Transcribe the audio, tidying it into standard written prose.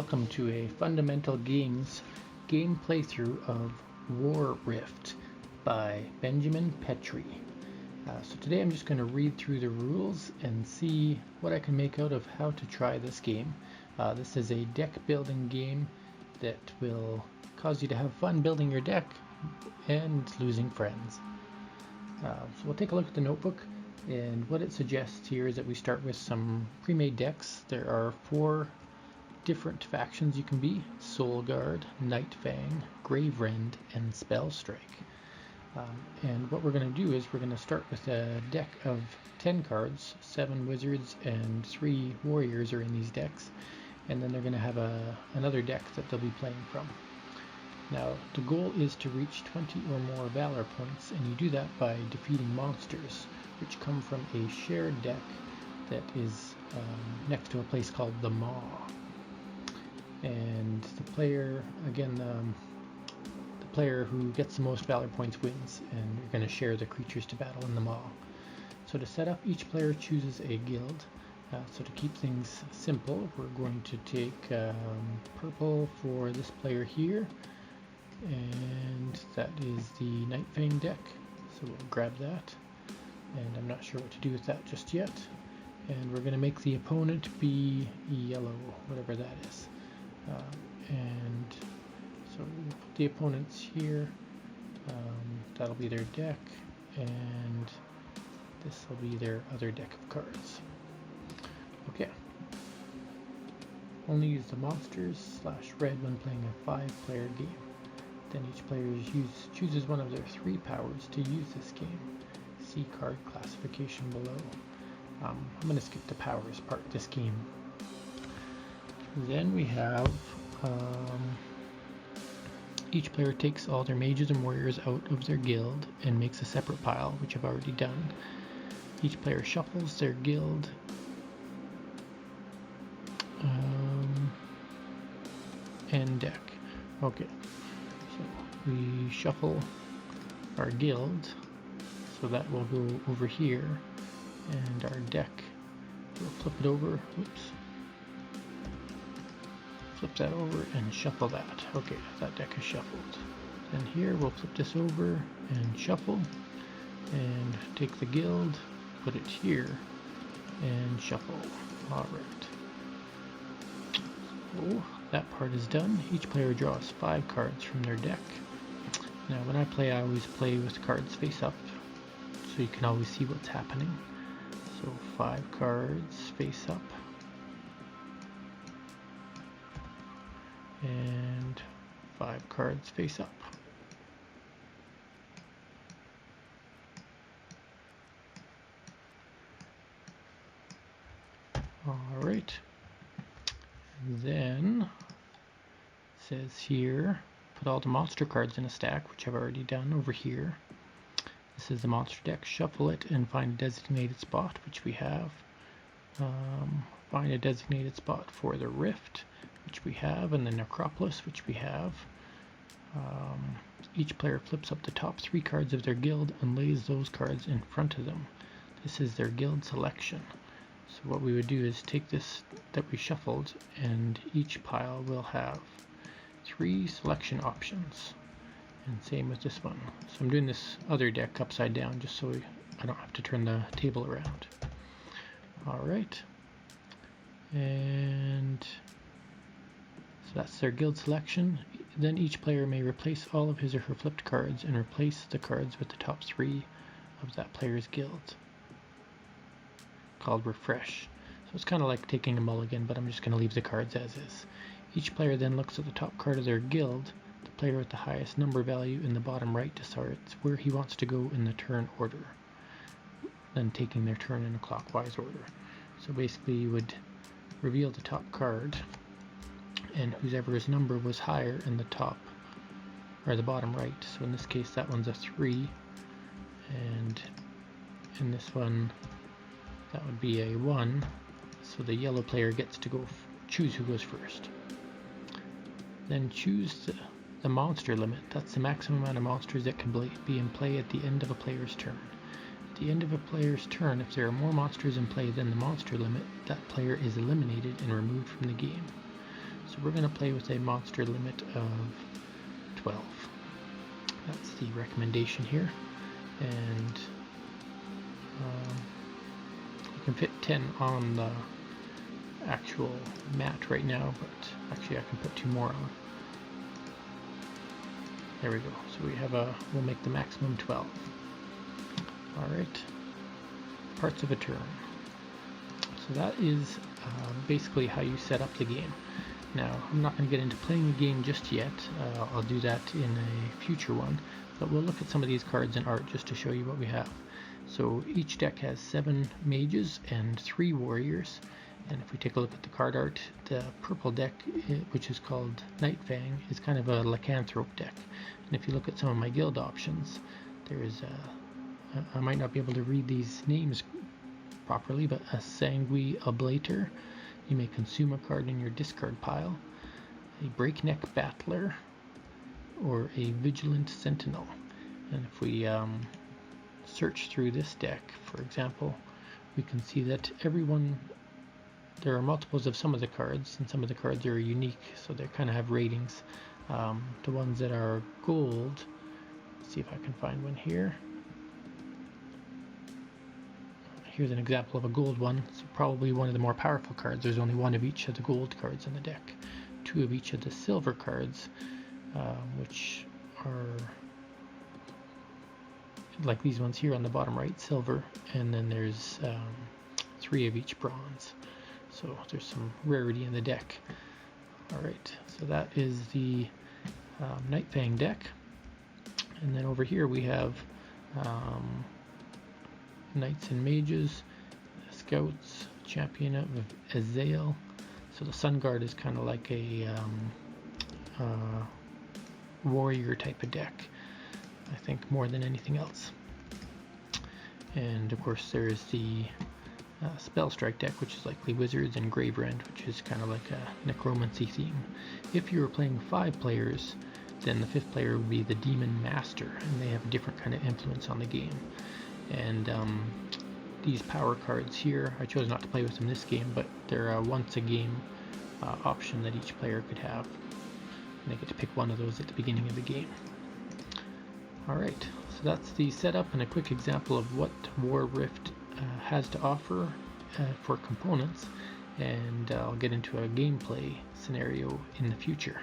welcome to a Fundamental Games game playthrough of WarRift by Benjamin Petrie. So today I'm just going to read through the rules and see what I can make out of how to try this game. This is a deck building game that will cause you to have fun building your deck and losing friends. So we'll take a look at the notebook, and what it suggests here is that we start with some pre-made decks. There are 4 different factions you can be: Soul Guard, Night Fang, Graverend, and Spellstrike. And what we're going to do is we're going to start with a deck of 10 cards. 7 wizards and 3 warriors are in these decks, and then they're going to have another deck that they'll be playing from. Now, the goal is to reach 20 or more Valor points, and you do that by defeating monsters, which come from a shared deck that is next to a place called the Maw. And the player, again, the player who gets the most Valor points wins, and you're going to share the creatures to battle in the Maw. So to set up, each player chooses a guild. So to keep things simple, we're going to take purple for this player here, and that is the Night Fang deck. So we'll grab that, and I'm not sure what to do with that just yet. And we're going to make the opponent be yellow, whatever that is. And so we'll put the opponents here. That'll be their deck, and this will be their other deck of cards. Okay. Only use the monsters /red when playing a 5-player game. Then each player chooses one of their 3 powers to use this game. See card classification below. I'm going to skip the powers part of this game. Then we have each player takes all their mages and warriors out of their guild and makes a separate pile, which I've already done. Each player shuffles their guild and deck. Okay, so we shuffle our guild, so that will go over here, and our deck, we'll flip it over, whoops, flip that over and shuffle that. Okay, that deck is shuffled. And here we'll flip this over and shuffle, and take the guild, put it here, and shuffle. Alright. So that part is done. Each player draws 5 cards from their deck. Now when I play, I always play with cards face up, so you can always see what's happening. So 5 cards face up, and 5 cards face up. Alright, then it says here, put all the monster cards in a stack, which I've already done over here. This is the monster deck. Shuffle it and find a designated spot, which we have. Find a designated spot for the Rift, which we have, and the Necropolis, which we have. Each player flips up the top 3 cards of their guild and lays those cards in front of them. This is their guild selection. So what we would do is take this that we shuffled, and each pile will have 3 selection options. And same with this one. So I'm doing this other deck upside down just so I don't have to turn the table around. Alright. And so that's their guild selection. Then each player may replace all of his or her flipped cards and replace the cards with the top 3 of that player's guild, called refresh. So it's kind of like taking a mulligan, but I'm just going to leave the cards as is. Each player then looks at the top card of their guild. The player with the highest number value in the bottom right decides where he wants to go in the turn order, then taking their turn in a clockwise order. So basically you would reveal the top card, and whoever's number was higher in the top or the bottom right. So in this case that one's a 3, and in this one that would be a 1. So the yellow player gets to go choose who goes first. Then choose the monster limit. That's the maximum amount of monsters that can be in play at the end of a player's turn. At the end of a player's turn, if there are more monsters in play than the monster limit, that player is eliminated and removed from the game. So So we're going to play with a monster limit of 12. That's the recommendation here. And you can fit 10 on the actual mat right now, but actually I can put 2 more on. There we go. So we'll make the maximum 12. Alright. Parts of a turn. So that is basically how you set up the game. Now, I'm not going to get into playing the game just yet. I'll do that in a future one. But we'll look at some of these cards in art just to show you what we have. So each deck has 7 mages and 3 warriors. And if we take a look at the card art, the purple deck, which is called Nightfang, is kind of a lycanthrope deck. And if you look at some of my guild options, there is I might not be able to read these names properly, but a Sanguine Ablator. You may consume a card in your discard pile, a Breakneck Battler, or a Vigilant Sentinel. And if we search through this deck, for example, we can see that there are multiples of some of the cards, and some of the cards are unique, so they kind of have ratings. The ones that are gold, let's see if I can find one here. Here's an example of a gold one. It's probably one of the more powerful cards. There's only 1 of each of the gold cards in the deck. 2 of each of the silver cards, which are like these ones here on the bottom right, silver, and then there's 3 of each bronze. So there's some rarity in the deck. Alright, so that is the Nightfang deck. And then over here we have Knights and Mages, Scouts, Champion of Azael. So the Sun Guard is kind of like a warrior type of deck, I think, more than anything else. And of course there's the Spell Strike deck, which is likely Wizards, and Graverend, which is kind of like a necromancy theme. If you were playing 5 players, then the 5th player would be the Demon Master, and they have a different kind of influence on the game. And these power cards here, I chose not to play with them this game, but they're a once a game option that each player could have. And they get to pick one of those at the beginning of the game. Alright, so that's the setup and a quick example of what WarRift has to offer for components, and I'll get into a gameplay scenario in the future.